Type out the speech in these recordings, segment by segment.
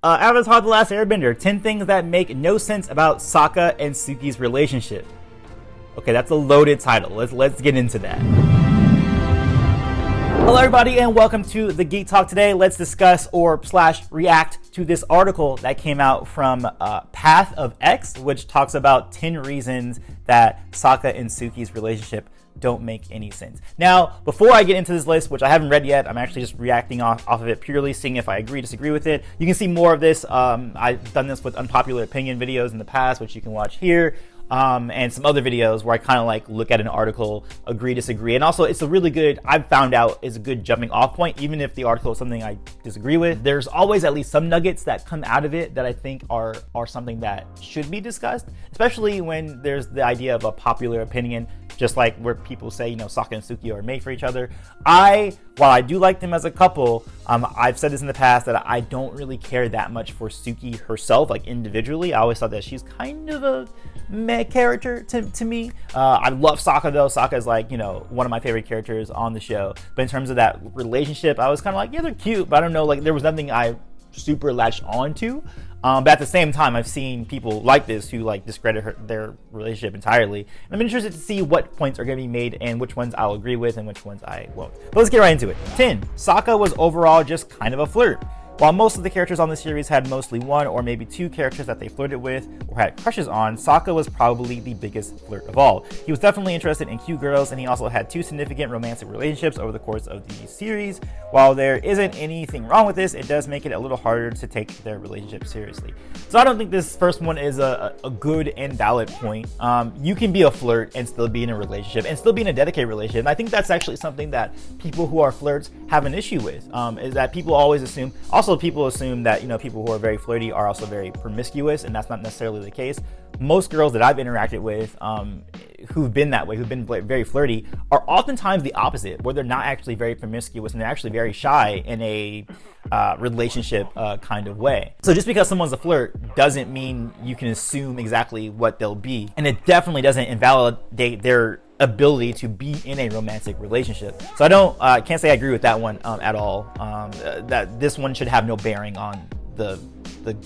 Avatar: The Last Airbender, 10 things that make no sense about Sokka and Suki's relationship. Okay, that's a loaded title. Let's get into that. Hello everybody and welcome to the Geek Talk. Today let's discuss or react to this article that came out from Path of X, which talks about 10 reasons that Sokka and Suki's relationship don't make any sense. Now, before I get into this list, which I haven't read yet, I'm actually just reacting off of it purely, seeing if I agree, disagree with it. You can see more of this. I've done this with unpopular opinion videos in the past, which you can watch here. And some other videos where I kind of like look at an article, agree, disagree. And also it's a really good, I've found out is a good jumping off point, even if the article is something I disagree with. There's always at least some nuggets that come out of it that I think are something that should be discussed, especially when there's the idea of a popular opinion, just like where people say, you know, Sokka and Suki are made for each other. While I do like them as a couple, I've said this in the past that I don't really care that much for Suki herself, like individually. I always thought that she's kind of a meh character to me. I love Sokka though. Sokka is like, you know, one of my favorite characters on the show. But in terms of that relationship, I was kind of like, yeah, they're cute, but I don't know, like there was nothing I super latched onto. But at the same time, I've seen people like this who like discredit their relationship entirely. And I'm interested to see what points are going to be made and which ones I'll agree with and which ones I won't. But let's get right into it. 10. Sokka was overall just kind of a flirt. While most of the characters on the series had mostly one or maybe two characters that they flirted with or had crushes on, Sokka was probably the biggest flirt of all. He was definitely interested in cute girls, and he also had two significant romantic relationships over the course of the series. While there isn't anything wrong with this, it does make it a little harder to take their relationship seriously. So I don't think this first one is a good and valid point. You can be a flirt and still be in a relationship and still be in a dedicated relationship. And I think that's actually something that people who are flirts have an issue with, is that people always assume, also people assume that, you know, people who are very flirty are also very promiscuous, and that's not necessarily the case. Most girls that I've interacted with who've been that way, who've been very flirty, are oftentimes the opposite, where they're not actually very promiscuous and they're actually very shy in a relationship kind of way. So just because someone's a flirt doesn't mean you can assume exactly what they'll be, and it definitely doesn't invalidate their ability to be in a romantic relationship. So I can't say I agree with that one at all. That this one should have no bearing on the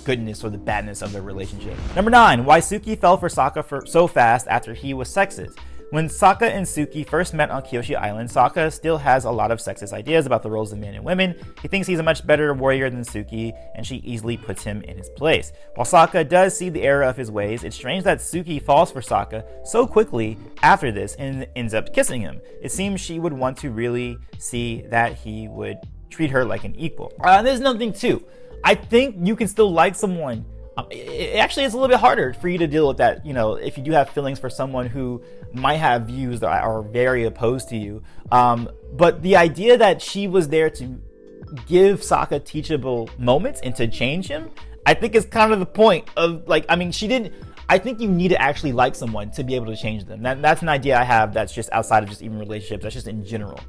goodness or the badness of their relationship. Number 9, why Suki fell for Sokka so fast after he was sexist. When Sokka and Suki first met on Kyoshi Island, Sokka still has a lot of sexist ideas about the roles of men and women. He thinks he's a much better warrior than Suki, and she easily puts him in his place. While Sokka does see the error of his ways, it's strange that Suki falls for Sokka so quickly after this and ends up kissing him. It seems she would want to really see that he would treat her like an equal. There's another thing too. I think you can still like someone. It actually is a little bit harder for you to deal with that, you know, if you do have feelings for someone who might have views that are very opposed to you. But the idea that she was there to give Sokka teachable moments and to change him, I think is kind of the point of, like, I mean, I think you need to actually like someone to be able to change them. That's an idea I have that's just outside of just even relationships, that's just in general.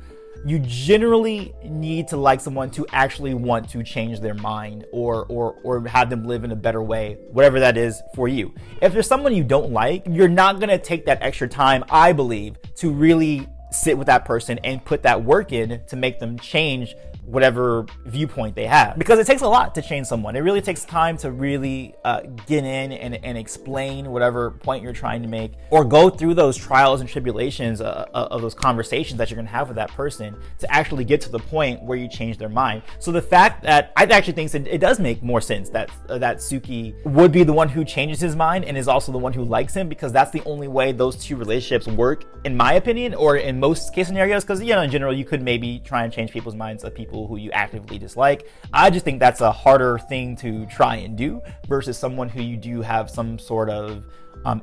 You generally need to like someone to actually want to change their mind or have them live in a better way, whatever that is for you. If there's someone you don't like, you're not going to take that extra time, I believe, to really sit with that person and put that work in to make them change whatever viewpoint they have, because it takes a lot to change someone. It really takes time to really get in and explain whatever point you're trying to make, or go through those trials and tribulations of those conversations that you're gonna have with that person to actually get to the point where you change their mind. So the fact that I actually think it does make more sense that Suki would be the one who changes his mind and is also the one who likes him, because that's the only way those two relationships work, in my opinion, or in most case scenarios. Because, you know, in general, you could maybe try and change people's minds of people who you actively dislike. I just think that's a harder thing to try and do versus someone who you do have some sort of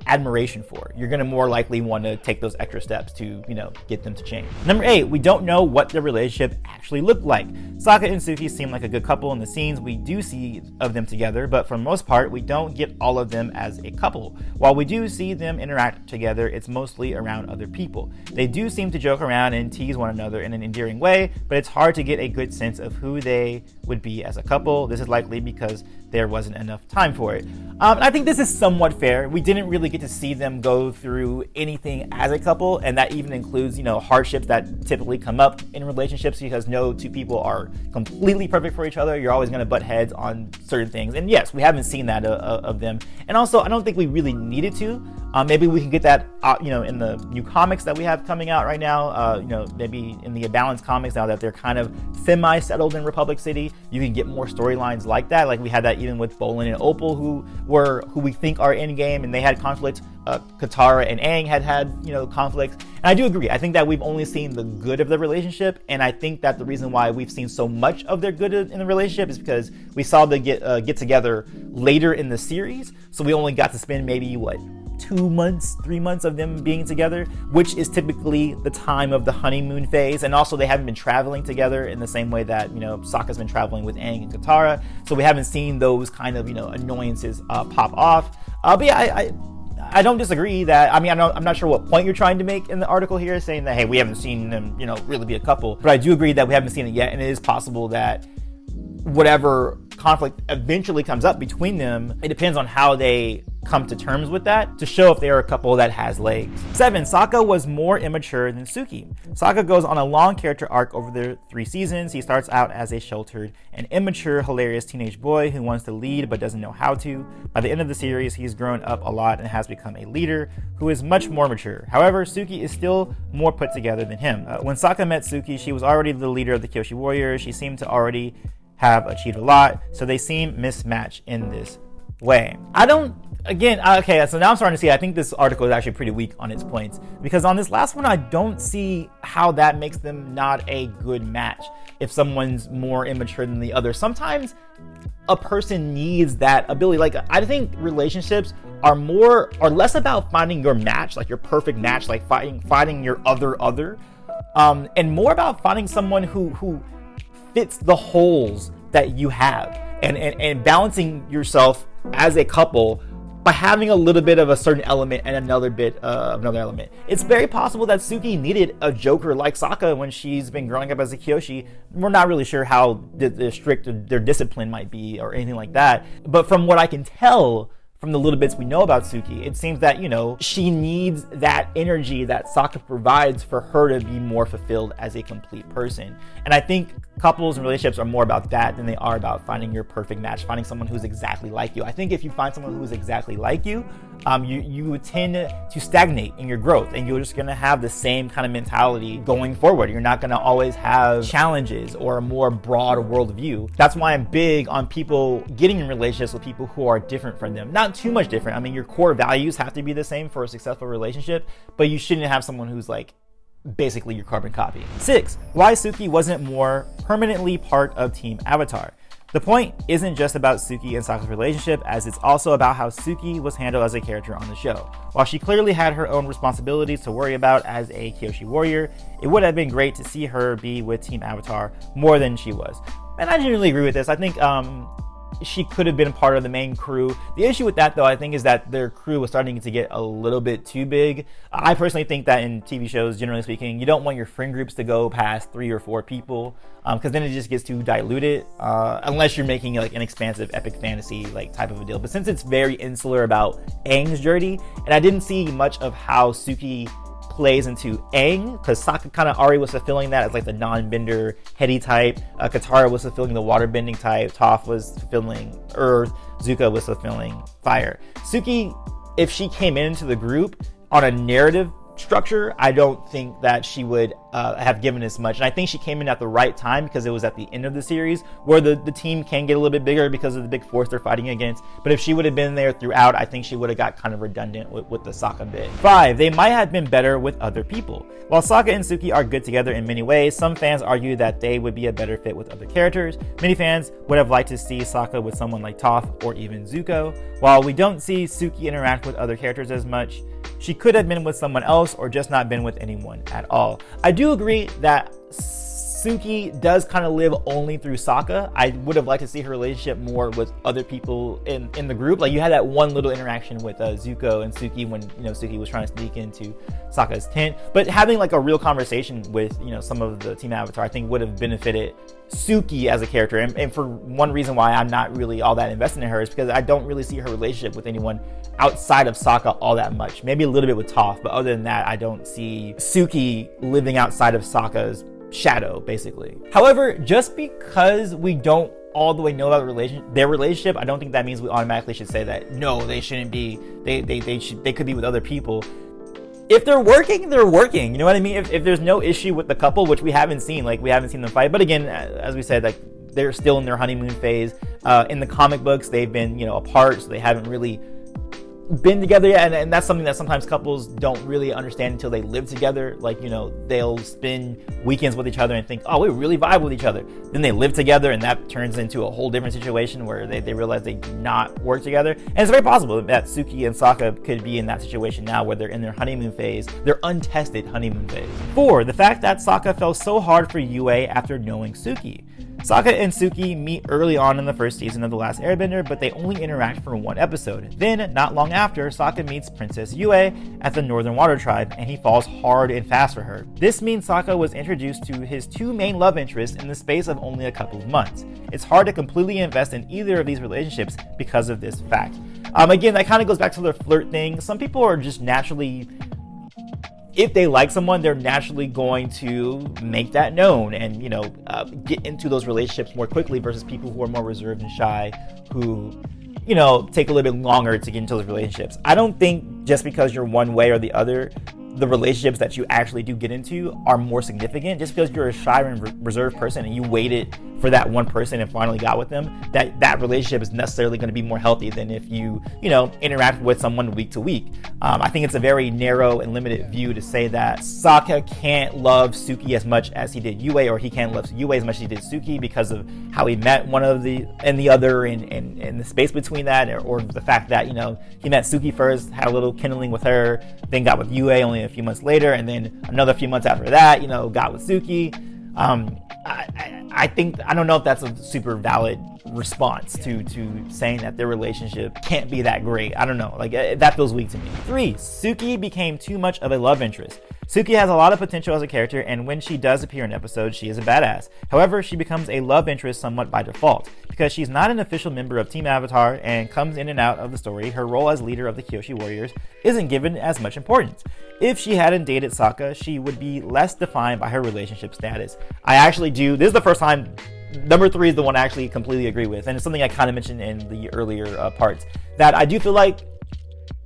admiration for. You're going to more likely want to take those extra steps to, you know, get them to change. Number 8, we don't know what their relationship actually looked like. Sokka and Suki seem like a good couple in the scenes we do see of them together, but for the most part, we don't get all of them as a couple. While we do see them interact together, it's mostly around other people. They do seem to joke around and tease one another in an endearing way, but it's hard to get a good sense of who they would be as a couple. This is likely because there wasn't enough time for it. And I think this is somewhat fair. We didn't really get to see them go through anything as a couple, and that even includes, hardships that typically come up in relationships, because no two people are completely perfect for each other. You're always going to butt heads on certain things. And yes, we haven't seen that of them. And also, I don't think we really needed to. Maybe we can get that, in the new comics that we have coming out right now. Maybe in the Balance comics, now that they're kind of semi-settled in Republic City, you can get more storylines like that. Like we had that even with Bolin and Opal, who we think are in game, and they had conflict. Katara and Aang had conflicts. And I do agree. I think that we've only seen the good of the relationship, and I think that the reason why we've seen so much of their good in the relationship is because we saw them get together later in the series. So we only got to spend maybe 2 months, 3 months of them being together, which is typically the time of the honeymoon phase. And also they haven't been traveling together in the same way that, Sokka's been traveling with Aang and Katara. So we haven't seen those kind of, annoyances pop off. But yeah, I don't disagree that, I'm not sure what point you're trying to make in the article here, saying that, hey, we haven't seen them, really be a couple. But I do agree that we haven't seen it yet. And it is possible that whatever conflict eventually comes up between them, it depends on how they come to terms with that to show if they are a couple that has legs. 7. Sokka was more immature than Suki. Sokka goes on a long character arc over the 3 seasons. He starts out as a sheltered and immature, hilarious teenage boy who wants to lead but doesn't know how to. By the end of the series, he's grown up a lot and has become a leader who is much more mature. However, Suki is still more put together than him. When Sokka met Suki, she was already the leader of the Kyoshi warriors. She seemed to already have achieved a lot, so they seem mismatched in this way. Okay, so now I'm starting to see, I think this article is actually pretty weak on its points, because on this last one, I don't see how that makes them not a good match if someone's more immature than the other. Sometimes a person needs that ability. Like, I think relationships are less about finding your match, like your perfect match, like finding your other, and more about finding someone who fits the holes that you have, and balancing yourself as a couple by having a little bit of a certain element and another bit of another element. It's very possible that Suki needed a joker like Sokka when she's been growing up as a Kyoshi. We're not really sure how strict their discipline might be or anything like that. But from what I can tell, from the little bits we know about Suki, it seems that, she needs that energy that Sokka provides for her to be more fulfilled as a complete person. And I think couples and relationships are more about that than they are about finding your perfect match, finding someone who's exactly like you. I think if you find someone who's exactly like you, you would tend to stagnate in your growth, and you're just going to have the same kind of mentality going forward. You're not going to always have challenges or a more broad worldview. That's why I'm big on people getting in relationships with people who are different from them. Not too much different. Your core values have to be the same for a successful relationship, but you shouldn't have someone who's like basically your carbon copy. 6. Why Suki wasn't more permanently part of Team Avatar. The point isn't just about Suki and Sokka's relationship, as it's also about how Suki was handled as a character on the show. While she clearly had her own responsibilities to worry about as a Kyoshi warrior, it would have been great to see her be with Team Avatar more than she was. And I generally agree with this. I think she could have been part of the main crew. The issue with that, though, I think, is that their crew was starting to get a little bit too big. I personally think that in TV shows, generally speaking, you don't want your friend groups to go past 3 or 4 people, because then it just gets too diluted, unless you're making like an expansive epic fantasy like type of a deal. But since it's very insular about Aang's journey, and I didn't see much of how Suki plays into Aang, because Sokka kind of already was fulfilling that as like the non-bender heady type. Katara was fulfilling the water-bending type. Toph was fulfilling earth. Zuko was fulfilling fire. Suki, if she came into the group on a narrative structure, I don't think that she would have given as much. And I think she came in at the right time, because it was at the end of the series where the team can get a little bit bigger because of the big force they're fighting against. But if she would have been there throughout, I think she would have got kind of redundant with the Sokka bit. 5. They might have been better with other people. While Sokka and Suki are good together in many ways, some fans argue that they would be a better fit with other characters. Many fans would have liked to see Sokka with someone like Toph or even Zuko. While we don't see Suki interact with other characters as much, she could have been with someone else or just not been with anyone at all. I do agree that Suki does kind of live only through Sokka. I would have liked to see her relationship more with other people in the group. Like, you had that one little interaction with Zuko and Suki when, Suki was trying to sneak into Sokka's tent. But having like a real conversation with, some of the Team Avatar, I think would have benefited Suki as a character. And for one reason why I'm not really all that invested in her is because I don't really see her relationship with anyone outside of Sokka all that much. Maybe a little bit with Toph, but other than that, I don't see Suki living outside of Sokka's shadow, basically. However, just because we don't all the way know about their relationship, I don't think that means we automatically should say that no, they shouldn't be. They could be with other people. If they're working, they're working. You know what I mean? If there's no issue with the couple, which we haven't seen them fight. But again, as we said, like, they're still in their honeymoon phase. In the comic books, they've been apart, so they haven't really been together yet, and that's something that sometimes couples don't really understand until they live together. Like, they'll spend weekends with each other and think, oh, we really vibe with each other. Then they live together, and that turns into a whole different situation where they realize they do not work together. And it's very possible that Suki and Sokka could be in that situation now, where they're in their honeymoon phase, their untested honeymoon phase. 4, the fact that Sokka fell so hard for Yue after knowing Suki. Sokka and Suki meet early on in the first season of The Last Airbender, but they only interact for one episode. Then, not long after, Sokka meets Princess Yue at the Northern Water Tribe, and he falls hard and fast for her. This means Sokka was introduced to his 2 main love interests in the space of only a couple of months. It's hard to completely invest in either of these relationships because of this fact. Again, that kind of goes back to the flirt thing. Some people are just naturally, if they like someone, they're naturally going to make that known and, get into those relationships more quickly versus people who are more reserved and shy, who, take a little bit longer to get into those relationships. I don't think just because you're one way or the other, the relationships that you actually do get into are more significant. Just because you're a shy and reserved person and you waited for that one person and finally got with them, that relationship is necessarily going to be more healthy than if you interact with someone week to week. I think it's a very narrow and limited view to say that Sokka can't love Suki as much as he did Yue, or he can't love Yue as much as he did Suki because of how he met one of the and the other, and the space between that, or the fact that he met Suki first, had a little kindling with her, then got with Yue only a few months later, and then another few months after that, got with Suki. I don't know if that's a super valid response to saying that their relationship can't be that great. I don't know, that feels weak to me. 3, Suki became too much of a love interest. Suki has a lot of potential as a character, and when she does appear in episodes, she is a badass. However, she becomes a love interest somewhat by default. Because she's not an official member of Team Avatar and comes in and out of the story, her role as leader of the Kyoshi warriors isn't given as much importance. If she hadn't dated Sokka, she would be less defined by her relationship status. I actually do. This is the first time. Number 3 is the one I actually completely agree with, and it's something I kind of mentioned in the earlier parts, that I do feel like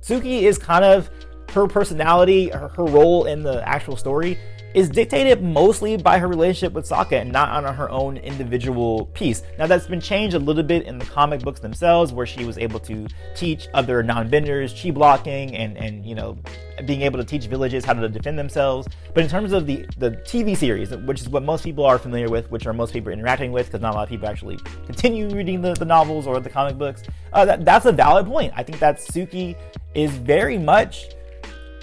Suki is kind of, her personality, her role in the actual story is dictated mostly by her relationship with Sokka and not on her own individual piece. Now, that's been changed a little bit in the comic books themselves, where she was able to teach other non-benders chi blocking and being able to teach villages how to defend themselves. But in terms of the TV series, which is what most people are familiar with, which are most people interacting with, because not a lot of people actually continue reading the novels or the comic books, that's a valid point. I think that Suki is very much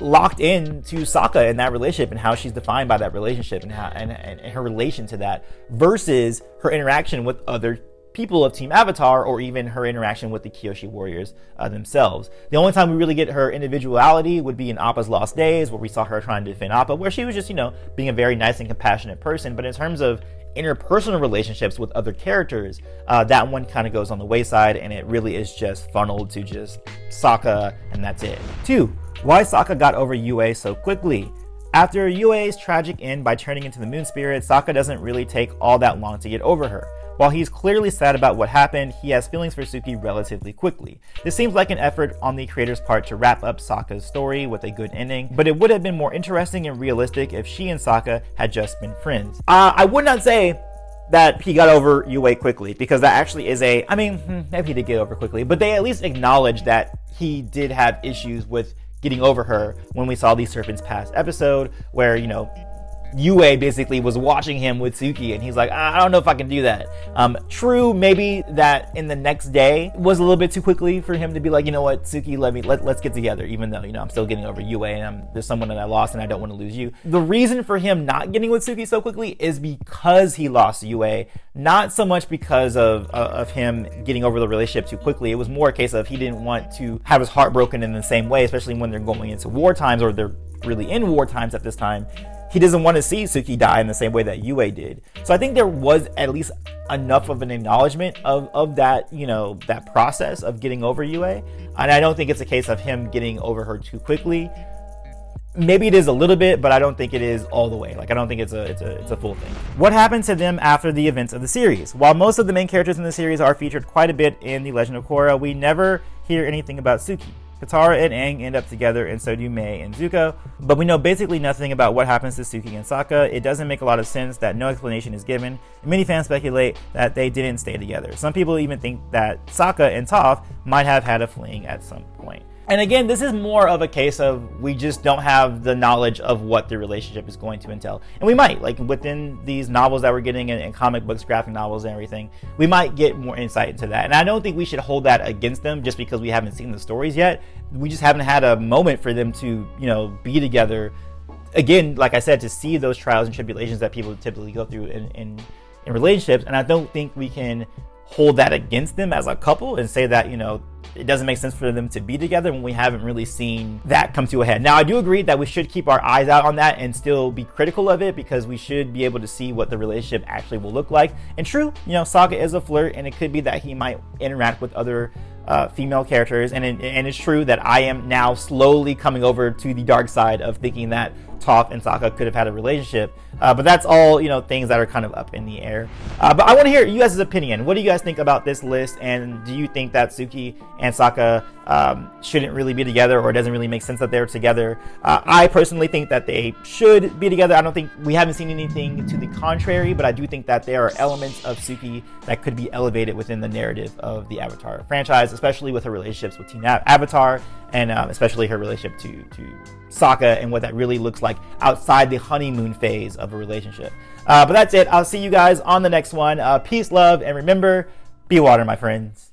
locked in to Sokka in that relationship and how she's defined by that relationship and how and her relation to that versus her interaction with other people of Team Avatar, or even her interaction with the Kyoshi warriors themselves. The only time we really get her individuality would be in Appa's Lost Days, where we saw her trying to defend Appa, where she was just, being a very nice and compassionate person. But in terms of interpersonal relationships with other characters, that one kind of goes on the wayside, and it really is just funneled to just Sokka, and that's it. 2. Why Sokka got over Yue so quickly. After Yue's tragic end by turning into the moon spirit, Sokka doesn't really take all that long to get over her. While he's clearly sad about what happened, he has feelings for Suki relatively quickly. This seems like an effort on the creator's part to wrap up Sokka's story with a good ending, but it would have been more interesting and realistic if she and Sokka had just been friends. I would not say that he got over Yue quickly, because that actually is maybe he did get over quickly, but they at least acknowledged that he did have issues with getting over her when we saw the Serpent's Past episode, where, Yue basically was watching him with Suki, and he's like, I don't know if I can do that. True, maybe that in the next day was a little bit too quickly for him to be like, you know what, Suki, let's get together, even though, I'm still getting over Yue, and there's someone that I lost and I don't want to lose you. The reason for him not getting with Suki so quickly is because he lost Yue, not so much because of him getting over the relationship too quickly. It was more a case of he didn't want to have his heart broken in the same way, especially when they're going into war times, or they're really in war times at this time. He doesn't want to see Suki die in the same way that Yue did. So I think there was at least enough of an acknowledgement of that, that process of getting over Yue. And I don't think it's a case of him getting over her too quickly. Maybe it is a little bit, but I don't think it is all the way. Like, I don't think it's a full thing. What happened to them after the events of the series? While most of the main characters in the series are featured quite a bit in The Legend of Korra, we never hear anything about Suki. Katara and Aang end up together, and so do Mei and Zuko, but we know basically nothing about what happens to Suki and Sokka. It doesn't make a lot of sense that no explanation is given, and many fans speculate that they didn't stay together. Some people even think that Sokka and Toph might have had a fling at some point. And again, this is more of a case of we just don't have the knowledge of what the relationship is going to entail. And we might, like within these novels that we're getting in comic books, graphic novels and everything, we might get more insight into that. And I don't think we should hold that against them just because we haven't seen the stories yet. We just haven't had a moment for them to, be together. Again, like I said, to see those trials and tribulations that people typically go through in relationships. And I don't think we can hold that against them as a couple and say that, it doesn't make sense for them to be together when we haven't really seen that come to a head. Now, I do agree that we should keep our eyes out on that and still be critical of it, because we should be able to see what the relationship actually will look like. And true, Sokka is a flirt, and it could be that he might interact with other female characters, and it's true that I am now slowly coming over to the dark side of thinking that Toph and Sokka could have had a relationship, but that's all things that are kind of up in the air. But I want to hear you guys' opinion. What do you guys think about this list, and do you think that Suki and Sokka shouldn't really be together, or it doesn't really make sense that they're together? I personally think that they should be together. I don't think we haven't seen anything to the contrary, but I do think that there are elements of Suki that could be elevated within the narrative of the Avatar franchise, especially with her relationships with Team Avatar, and especially her relationship to Sokka and what that really looks like outside the honeymoon phase of a relationship. But that's it. I'll see you guys on the next one. Peace, love, and remember, be water, my friends.